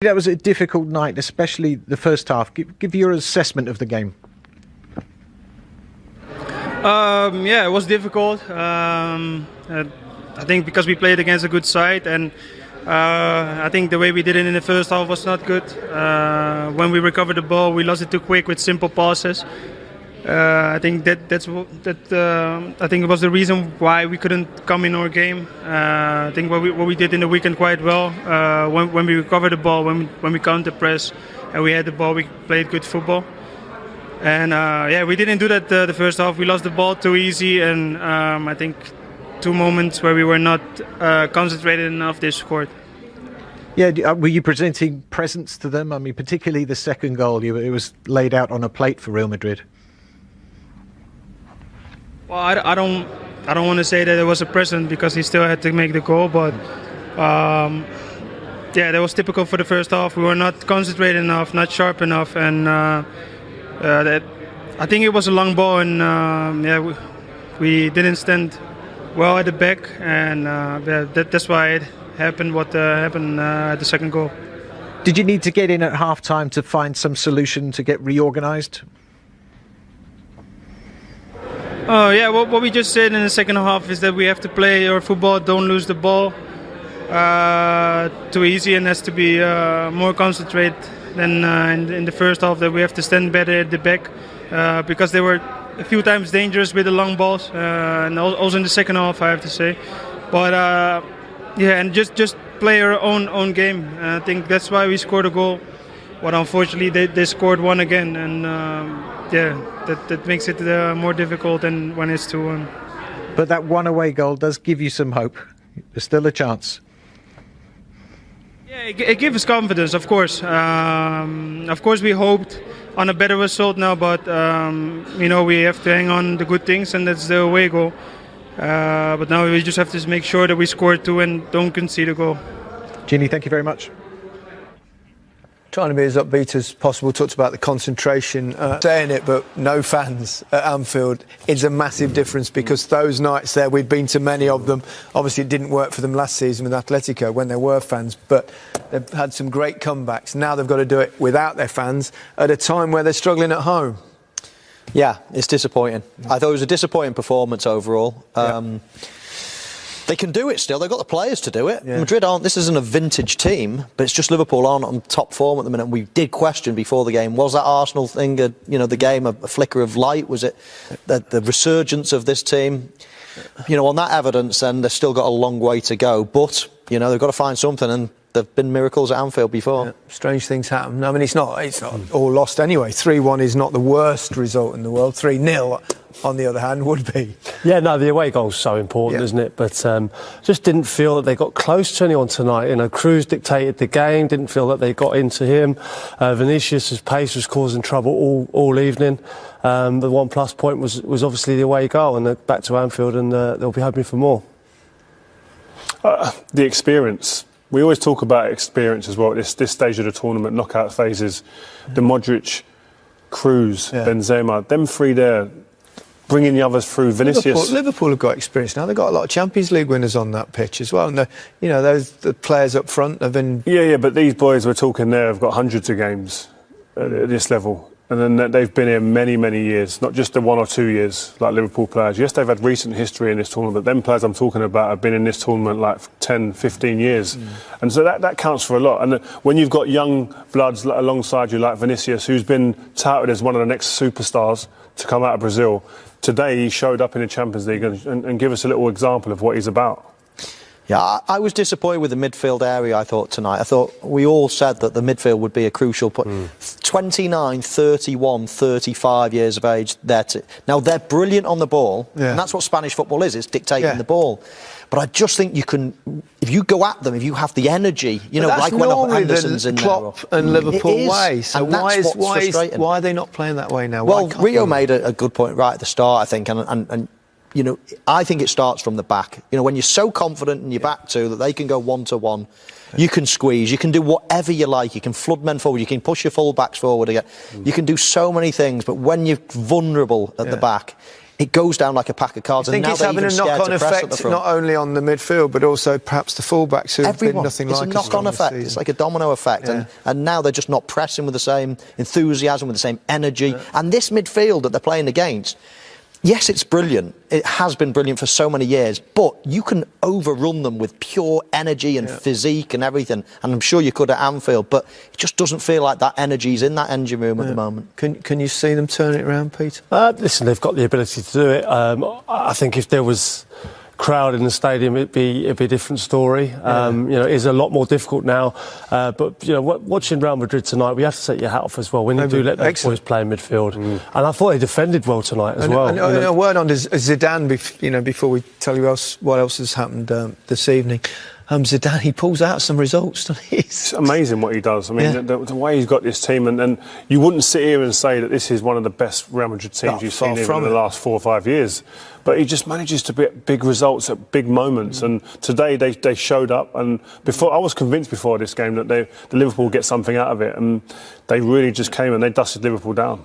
That was a difficult night, especially the first half. Give your assessment of the game. Yeah, it was difficult. I think because we played against a good side, and I think the way we did it in the first half was not good. When we recovered the ball, we lost it too quick with simple passes. I think I think it was the reason why we couldn't come in our game. I think what we did in the weekend quite well. When we recovered the ball, when we counter press, and we had the ball, we played good football. And yeah, we didn't do that the first half. We lost the ball too easy, and I think 2 moments where we were not concentrated enough, they scored. Yeah, were you presenting presents to them? I mean, particularly the second goal, it was laid out on a plate for Real Madrid. Well, I don't want to say that it was a present because he still had to make the goal, but yeah, that was typical for the first half. We were not concentrated enough, not sharp enough, and I think it was a long ball, and yeah, we didn't stand well at the back, and that's why it happened what happened at the second goal. Did you need to get in at half-time to find some solution to get reorganised? Oh yeah, what we just said in the second half is that we have to play our football, don't lose the ball too easy, and has to be more concentrated than in the first half, that we have to stand better at the back because they were a few times dangerous with the long balls, and also in the second half, I have to say. But yeah, and just play our own game. I think that's why we scored a goal. But unfortunately, they scored one again, and yeah, that makes it more difficult than when it's 2-1. But that one away goal does give you some hope. There's still a chance. Yeah, it gives us confidence, of course. Of course, we hoped on a better result now, but you know, we have to hang on the good things, and that's the away goal. But now we just have to make sure that we score 2 and don't concede a goal. Ginny, thank you very much. Trying to be as upbeat as possible, talked about the concentration, saying it, but no fans at Anfield is a massive difference, because those nights there, we've been to many of them. Obviously, it didn't work for them last season with Atletico when there were fans, but they've had some great comebacks. Now they've got to do it without their fans at a time where they're struggling at home. Yeah, it's disappointing. I thought it was a disappointing performance overall. They can do it still. They've got the players to do it. Yeah. Madrid aren't. This isn't a vintage team, but it's just Liverpool aren't on top form at the minute. We did question before the game: was that Arsenal thing, the game, a flicker of light? Was it the resurgence of this team? On that evidence, then they've still got a long way to go. But they've got to find something, and there've been miracles at Anfield before. Yeah, strange things happen. I mean, it's not all lost anyway. 3-1 is not the worst result in the world. 3-0. On the other hand, would be. Yeah, no, the away goal's so important, isn't it? But just didn't feel that they got close to anyone tonight. Cruz dictated the game, didn't feel that they got into him. Vinicius' pace was causing trouble all evening. The one plus point was obviously the away goal, and they're back to Anfield, and they'll be hoping for more. The experience. We always talk about experience as well at this stage of the tournament, knockout phases. The Modric, Cruz, Benzema, them three there, bringing the others through. Vinicius. Liverpool have got experience now. They've got a lot of Champions League winners on that pitch as well. And the players up front have been. Yeah, but these boys we're talking there have got hundreds of games at this level, and then they've been here many, many years, not just the 1 or 2 years like Liverpool players. Yes, they've had recent history in this tournament, but them players I'm talking about have been in this tournament like 10, 15 years, and so that counts for a lot. And when you've got young bloods alongside you like Vinicius, who's been touted as one of the next superstars to come out of Brazil. Today he showed up in the Champions League and give us a little example of what he's about. Yeah, I was disappointed with the midfield area, I thought, tonight. I thought we all said that the midfield would be a crucial point. 29, 31, 35 years of age. Now, they're brilliant on the ball, and that's what Spanish football is. It's dictating the ball. But I just think you can, if you go at them, if you have the energy, like when Anderson's in Klopp there. And Liverpool way. So why are they not playing that way now? Well, Rio made a good point right at the start, I think, and I think it starts from the back. When you're so confident in your back two that they can go 1-to-1, you can squeeze, you can do whatever you like, you can flood men forward, you can push your full backs forward again. You can do so many things, but when you're vulnerable at the back, it goes down like a pack of cards. I think it's having a knock-on effect, not only on the midfield, but also perhaps the fullbacks who have been nothing like. It's a knock-on effect. It's like a domino effect. Yeah. And now they're just not pressing with the same enthusiasm, with the same energy. Yeah. And this midfield that they're playing against, yes, it's brilliant. It has been brilliant for so many years, but you can overrun them with pure energy and physique and everything. And I'm sure you could at Anfield, but it just doesn't feel like that energy's in that engine room at the moment. Can you see them turn it around, Peter? Listen, they've got the ability to do it. I think if there was crowd in the stadium, it'd be a different story. It is a lot more difficult now. But watching Real Madrid tonight, we have to take your hat off as well when you do let those boys play in midfield. And I thought they defended well tonight as well. And a word on Zidane, before we tell you what else has happened this evening. Zidane, he pulls out some results, doesn't he? It's amazing what he does. I mean, the way he's got this team, and you wouldn't sit here and say that this is one of the best Real Madrid teams you've seen in the last 4 or 5 years. But he just manages to get big results at big moments. And today they showed up. And before, I was convinced before this game that the Liverpool would get something out of it. And they really just came and they dusted Liverpool down.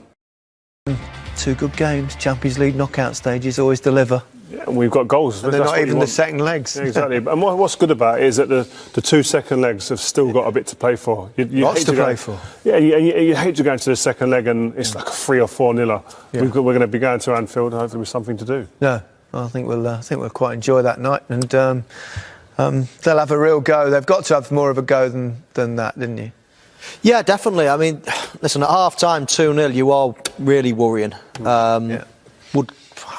2 good games. Champions League knockout stages always deliver. Yeah, and we've got goals. And they're not even the second legs. Yeah, exactly. And what's good about it is that the 2 second legs have still got a bit to play for. Lots to play for. Yeah, you hate to go into the second leg and it's like a 3 or 4-0. Yeah. We're going to be going to Anfield, hopefully with something to do. Yeah, well, I think we'll quite enjoy that night, and they'll have a real go. They've got to have more of a go than that, didn't you? Yeah, definitely. I mean, listen, at half-time, 2-0, you are really worrying.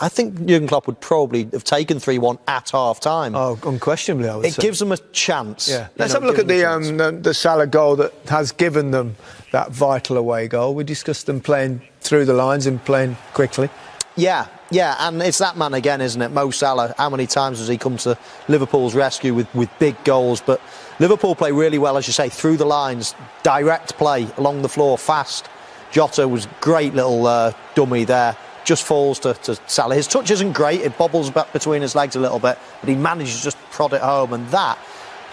I think Jurgen Klopp would probably have taken 3-1 at half-time. Oh, unquestionably, I would say. It gives them a chance. Yeah. Let's have a look at the Salah goal that has given them that vital away goal. We discussed them playing through the lines and playing quickly. Yeah, and it's that man again, isn't it? Mo Salah. How many times has he come to Liverpool's rescue with big goals? But Liverpool play really well, as you say, through the lines, direct play along the floor, fast. Jota was great little dummy there. Just falls to Salah. His touch isn't great. It bobbles back between his legs a little bit, but he manages to just prod it home. And that,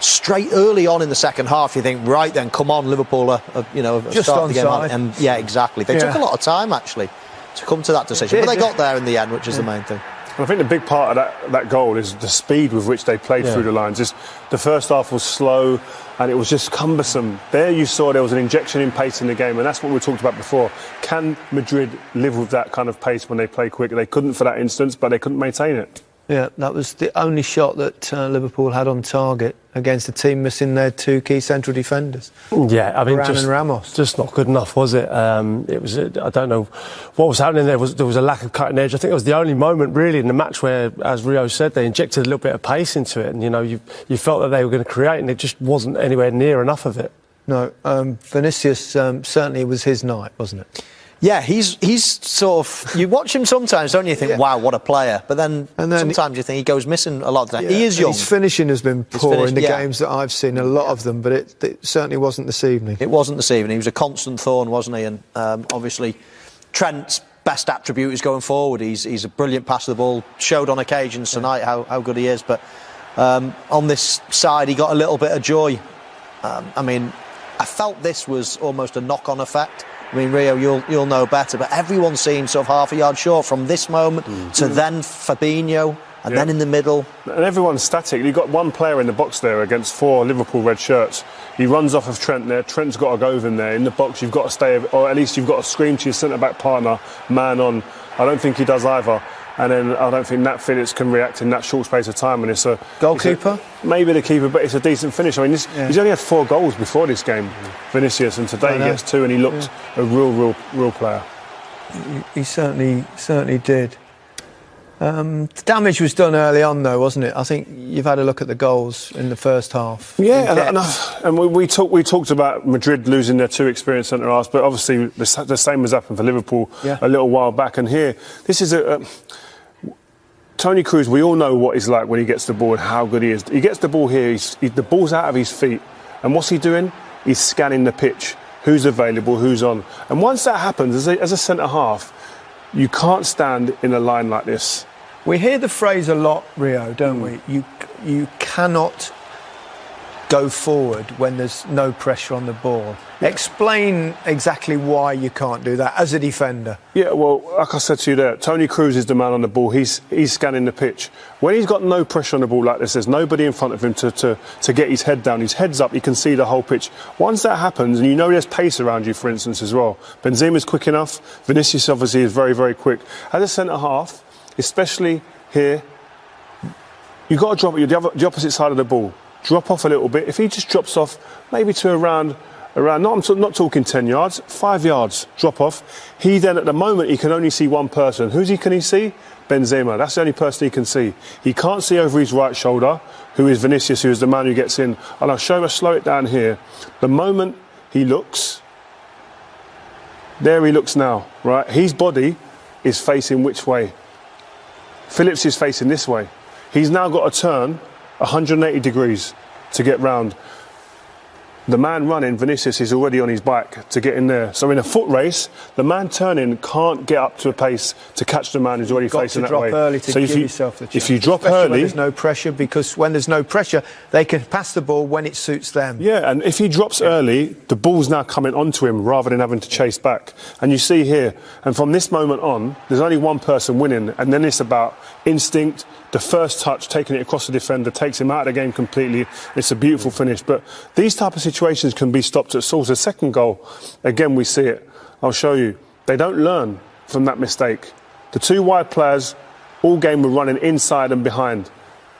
straight early on in the second half, you think, right then, come on, Liverpool are just starting the game onside. And yeah, exactly. They took a lot of time, actually, to come to that decision. But they got there in the end, which is the main thing. I think the big part of that goal is the speed with which they played through the lines. The first half was slow and it was just cumbersome. There you saw there was an injection in pace in the game, and that's what we talked about before. Can Madrid live with that kind of pace when they play quick? They couldn't for that instance, but they couldn't maintain it. Yeah, that was the only shot that Liverpool had on target against a team missing their 2 key central defenders. Yeah, I mean, Varane and Ramos. Just not good enough, was it? It was. I don't know what was happening there. There was a lack of cutting edge. I think it was the only moment really in the match where, as Rio said, they injected a little bit of pace into it, and you felt that they were going to create, and it just wasn't anywhere near enough of it. No, Vinicius certainly was his night, wasn't it? Yeah, he's sort of... You watch him sometimes, don't you? Think, wow, what a player. But then sometimes you think he goes missing a lot of that. He is young. His finishing has been poor in the games that I've seen, a lot of them, but it certainly wasn't this evening. It wasn't this evening. He was a constant thorn, wasn't he? And obviously, Trent's best attribute is going forward. He's a brilliant passer of the ball. Showed on occasions tonight how good he is. But on this side, he got a little bit of joy. I mean, I felt this was almost a knock-on effect. I mean, Rio, you'll know better, but everyone seemed sort of half a yard short from this moment to then Fabinho and then in the middle. And everyone's static. You've got one player in the box there against 4 Liverpool red shirts. He runs off of Trent there. Trent's got to go over in there. In the box, you've got to stay, or at least you've got to scream to your centre-back partner, man on. I don't think he does either. And then I don't think Nat Phillips can react in that short space of time. And it's a goalkeeper, maybe the keeper, but it's a decent finish. I mean, he's only had 4 goals before this game, Vinicius, and today he gets 2, and he looked a real player. He certainly did. The damage was done early on, though, wasn't it? I think you've had a look at the goals in the first half. Yeah, and we talked about Madrid losing their 2 experienced centre-halves, but obviously the same has happened for Liverpool a little while back. And here, this is Toni Kroos, we all know what he's like when he gets the ball and how good he is. He gets the ball here, the ball's out of his feet. And what's he doing? He's scanning the pitch. Who's available, who's on. And once that happens, as a centre-half, you can't stand in a line like this. We hear the phrase a lot, Rio, don't we? You cannot go forward when there's no pressure on the ball. Explain exactly why you can't do that as a defender. Yeah, well, like I said to you there, Tony Cruz is the man on the ball. He's scanning the pitch. When he's got no pressure on the ball like this, there's nobody in front of him to get his head down. His head's up, he can see the whole pitch. Once that happens, and you know there's pace around you, for instance, as well. Benzema's quick enough. Vinicius obviously is very, very quick. As a centre-half, especially here, you've got to drop it, the opposite side of the ball. Drop off a little bit. If he just drops off maybe to around not talking 10 yards, 5 yards drop off, he then at the moment he can only see one person. Can he see? Benzema. That's the only person he can see. He can't see over his right shoulder, who is Vinicius, who is the man who gets in. And I'll slow it down here. The moment he looks, there he looks now, right? His body is facing which way? Phillips is facing this way. He's now got to turn 180 degrees to get round. The man running, Vinicius, is already on his bike to get in there. So in a foot race, the man turning can't get up to a pace to catch the man who's already facing that way. You've got to drop early to give yourself the chance. If you drop especially early... when there's no pressure, because when there's no pressure, they can pass the ball when it suits them. Yeah, and if he drops early, the ball's now coming onto him rather than having to chase back. And you see here, and from this moment on, there's only one person winning, and then it's about instinct. The first touch, taking it across the defender, takes him out of the game completely. It's a beautiful finish. But these type of situations can be stopped at source. The second goal, again, we see it. I'll show you. They don't learn from that mistake. The two wide players all game were running inside and behind.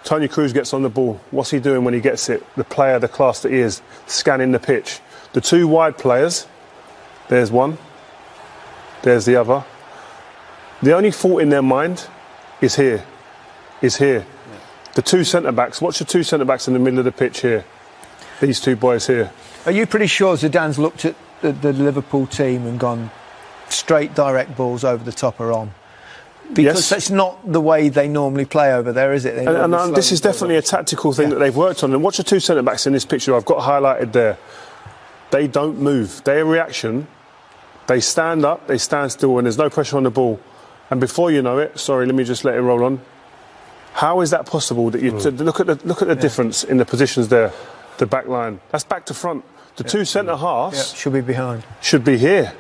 Tony Cruz gets on the ball. What's he doing when he gets it? The player, the class that he is, scanning the pitch. The two wide players, there's one, there's the other. The only thought in their mind is here. The two centre-backs, watch the two centre-backs in the middle of the pitch here. These two boys here. Are you pretty sure Zidane's looked at the Liverpool team and gone straight direct balls over the top are on? Because that's not the way they normally play over there, is it? And this is definitely a tactical thing that they've worked on. And watch the two centre-backs in this picture I've got highlighted there. They don't move. Their reaction, they stand up, they stand still, and there's no pressure on the ball. And before you know it, sorry, let me just let it roll on. How is that possible that you look at the difference in the positions there, the back line? That's back to front. The two centre halves should be behind. Should be here,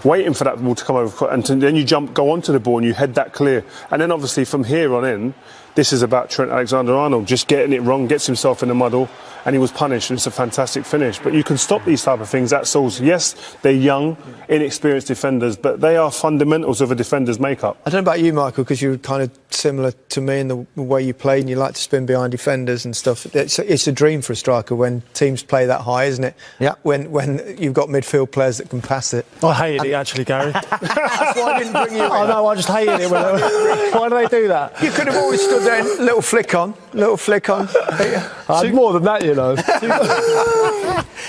waiting for that ball to come over, and then you go onto the ball and you head that clear. And then obviously from here on in, this is about Trent Alexander-Arnold just getting it wrong, gets himself in the muddle, and he was punished, and it's a fantastic finish. But you can stop these type of things at source. Yes, they're young, inexperienced defenders, but they are fundamentals of a defender's makeup. I don't know about you, Michael, because you're kind of similar to me in the way you played, and you like to spin behind defenders and stuff. It's a dream for a striker when teams play that high, isn't it? Yeah. When you've got midfield players that can pass it. I hated it, actually, Gary. That's why I didn't bring you in. Oh, no, I just hated it. Why do they do that? You could have always stood there, little flick on. I had more than that, you know.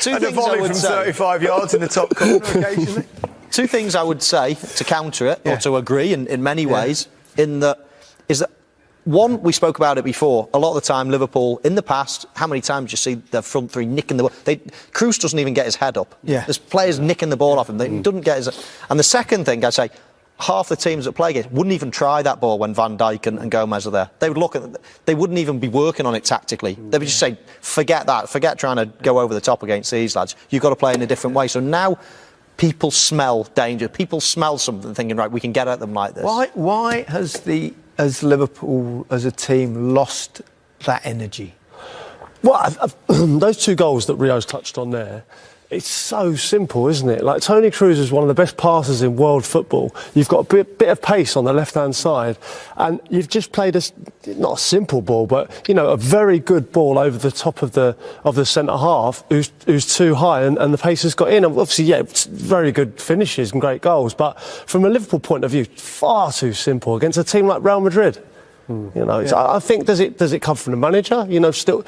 Two and a things I volley would from say. 35 yards in the top corner occasionally. Two things I would say to counter it, or to agree in many ways, is that one, we spoke about it before, a lot of the time Liverpool, in the past, how many times do you see their front three nicking the ball? Cruz doesn't even get his head up. Yeah. There's players nicking the ball off him. They doesn't get his... And the second thing I'd say, half the teams that play against wouldn't even try that ball when Van Dijk and Gomez are there. They would look at it, they wouldn't even be working on it tactically. They would just say, forget that, forget trying to go over the top against these lads. You've got to play in a different way. So now people smell danger. People smell something thinking, right, we can get at them like this. Why has Liverpool as a team lost that energy? Well, those two goals that Rio's touched on there, it's so simple, isn't it? Like, Tony Cruz is one of the best passers in world football. You've got a bit of pace on the left-hand side, and you've just played not a simple ball, but, you know, a very good ball over the top of the centre-half who's too high, and the pace has got in. And obviously, it's very good finishes and great goals, but from a Liverpool point of view, far too simple against a team like Real Madrid. You know, I think, does it come from the manager? You know, still...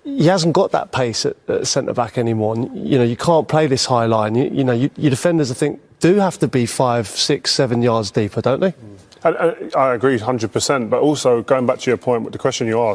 He hasn't got that pace at centre-back anymore. And, you know, you can't play this high line. Your defenders, I think, do have to be 5, 6, 7 yards deeper, don't they? I agree 100%. But also, going back to your point with the question you asked,